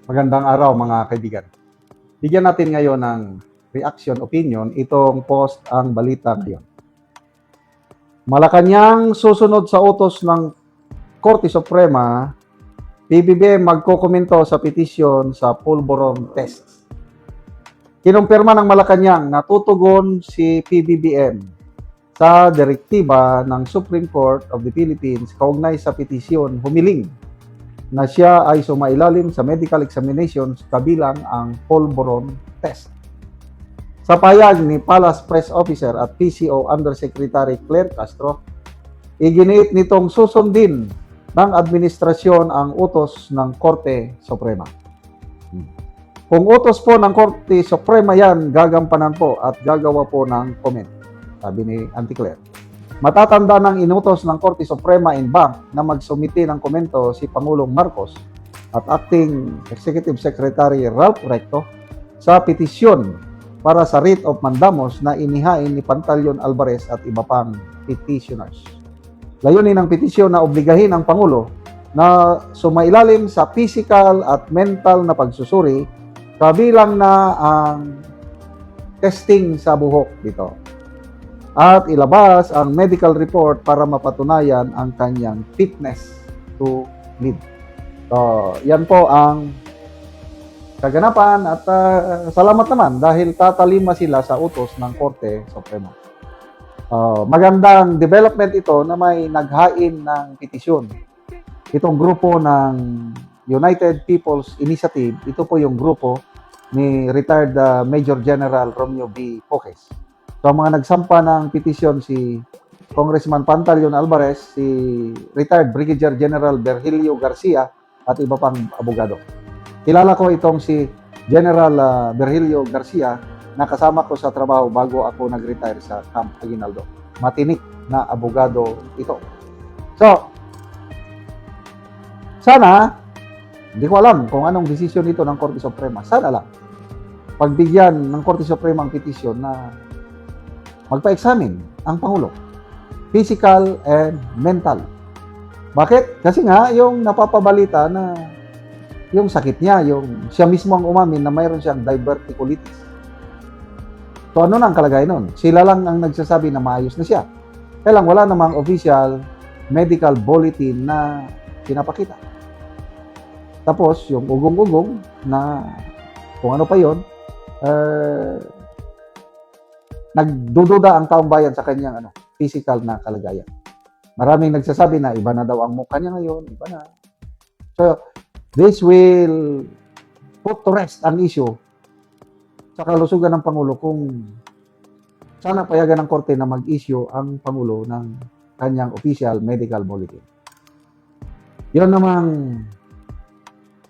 Magandang araw mga kaibigan. Bigyan natin ngayon ng reaction, opinion, itong post ang balita ngayon. Malacanang susunod sa utos ng Korte Suprema, PBBM magkokomento sa petisyon sa pulburon test. Kinumpirma ng Malacanang na tutugon si PBBM sa direktiba ng Supreme Court of the Philippines kaugnay sa petisyon humiling na siya ay sumailalim sa medical examinations kabilang ang pulburon test. Sa payag ni Palace Press Officer at PCO Undersecretary Claire Castro, iginiit nitong susundin ng administrasyon ang utos ng Korte Suprema. Kung utos po ng Korte Suprema yan, gagampanan po at gagawa po ng comment, sabi ni Auntie Claire. Matatanda ng inutos ng Korte Suprema in bank na magsumiti ng komento si Pangulong Marcos at Acting Executive Secretary Ralph Recto sa petisyon para sa writ of mandamus na inihain ni Pantaleon Alvarez at iba pang petitioners. Layunin ng petisyon na obligahin ang Pangulo na sumailalim sa physical at mental na pagsusuri kabilang na ang testing sa buhok dito. At ilabas ang medical report para mapatunayan ang kanyang fitness to lead. So, yan po ang kaganapan at salamat naman dahil tatalima sila sa utos ng Korte Suprema. Magandang development ito na may naghain ng petisyon. Itong grupo ng United People's Initiative, ito po yung grupo ni retired Major General Romeo B. Poques. So, mga nagsampa ng petisyon si Congressman Pantaleon Alvarez, si retired Brigadier General Virgilio Garcia, at iba pang abogado. Kilala ko itong si General Virgilio Garcia na kasama ko sa trabaho bago ako nag-retire sa Camp Aguinaldo. Matinik na abogado ito. So, sana, hindi ko alam kung anong desisyon ito ng Korte Suprema. Sana lang, pagbigyan ng Korte Suprema ang petisyon na magpa-examine ang Pangulo. Physical and mental. Bakit? Kasi nga, yung napapabalita na yung sakit niya, yung siya mismo ang umamin na mayroon siyang diverticulitis. So ano na ang kalagayan nun? Sila lang ang nagsasabi na maayos na siya. Kaya lang wala namang official medical bulletin na pinapakita. Tapos yung ugong-ugong na kung ano pa yun, nagdududa ang taong bayan sa kanyang physical na kalagayan. Maraming nagsasabi na iba na daw ang mukha niya ngayon, iba na. So, this will put to rest ang issue sa kalusugan ng Pangulo kung sana payagan ng Korte na mag-issue ang Pangulo ng kanyang official medical bulletin. Yun namang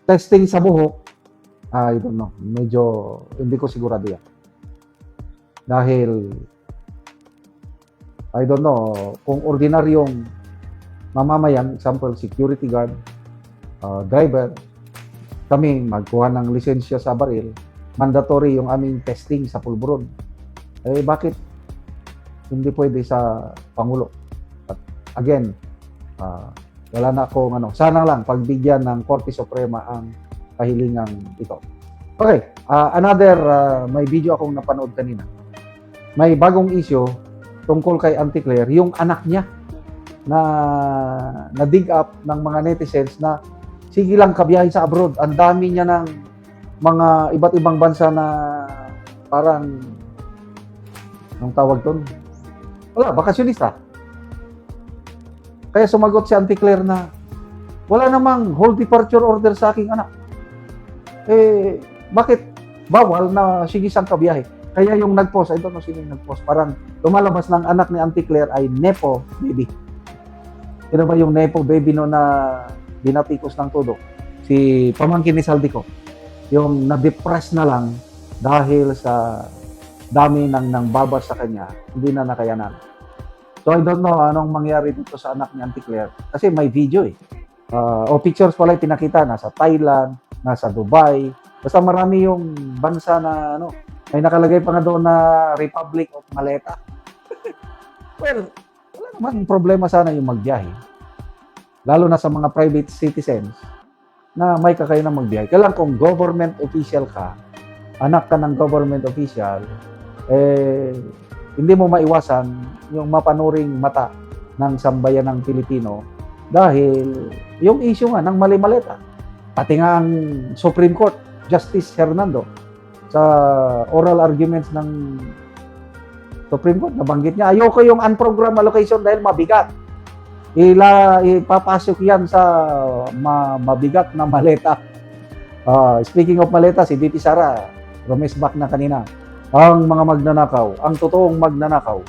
testing sa buhok, I don't know, medyo hindi ko sigurado yan. Dahil, I don't know, kung ordinaryong mamamayan, example, security guard, driver, kami magkuha ng lisensya sa baril, mandatory yung aming testing sa pulburon. Eh, bakit hindi pwede sa Pangulo? At again, wala na akong sana lang pagbigyan ng Korte Suprema ang kahilingang ito. Okay, another, may video akong napanood kanina. May bagong issue tungkol kay Auntie Claire, yung anak niya na dig up ng mga netizens na sige lang kabiyahe sa abroad. Ang dami niya ng mga iba't ibang bansa na parang anong tawag doon? Wala, bakasyonista. Kaya sumagot si Auntie Claire na wala namang whole departure order sa aking anak. Eh, bakit bawal na sige sang kabiyahe? Kaya yung nag-post, I don't know sino yung nag-post, parang lumalabas ng anak ni Auntie Claire ay Nepo baby. Sino ba yung Nepo baby no na binatikos ng todo? Si pamangkin ni Saldico. Yung na-depress na lang dahil sa dami ng babas sa kanya, hindi na nakayanan. So I don't know anong mangyari dito sa anak ni Auntie Claire. Kasi may video eh. O pictures pala pinakita, nasa Thailand, nasa Dubai. Basta marami yung bansa na may nakalagay pa nga doon na Republic of Maleta. Well, wala naman problema sana yung magbiyahe. Lalo na sa mga private citizens na may kakayanang magbiyahe. Kailan kung government official ka, anak ka ng government official, hindi mo maiwasan yung mapanuring mata ng sambayan ng Pilipino dahil yung issue nga ng mali-maleta. Pati nga ang Supreme Court, Justice Hernando, sa oral arguments ng Supreme Court, nabanggit niya, ayoko yung unprogrammed allocation dahil mabigat. Ipapasok yan sa mabigat na maleta. Speaking of maleta, si VP Sara, promise back na kanina, ang mga magnanakaw, ang totoong magnanakaw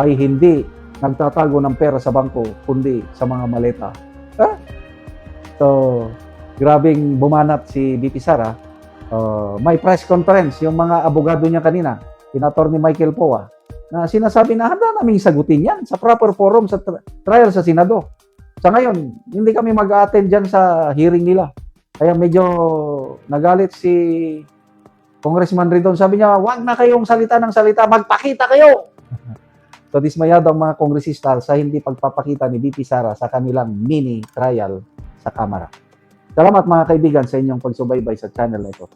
ay hindi nagtatago ng pera sa bangko, kundi sa mga maleta. So, grabing bumanat si VP Sara. May press conference yung mga abogado niya kanina, Senator ni Michael Poa, na sinasabi na handa naming sagutin yan sa proper forum sa trial sa Senado. Sa ngayon, hindi kami mag-attend dyan sa hearing nila. Kaya medyo nagalit si Congressman Ridon. Sabi niya, wag na kayong salita ng salita, magpakita kayo! So, dismayado ang mga kongresista sa hindi pagpapakita ni VP Sara sa kanilang mini trial sa Kamara. Salamat mga kaibigan sa inyong pagsubaybay sa channel na ito.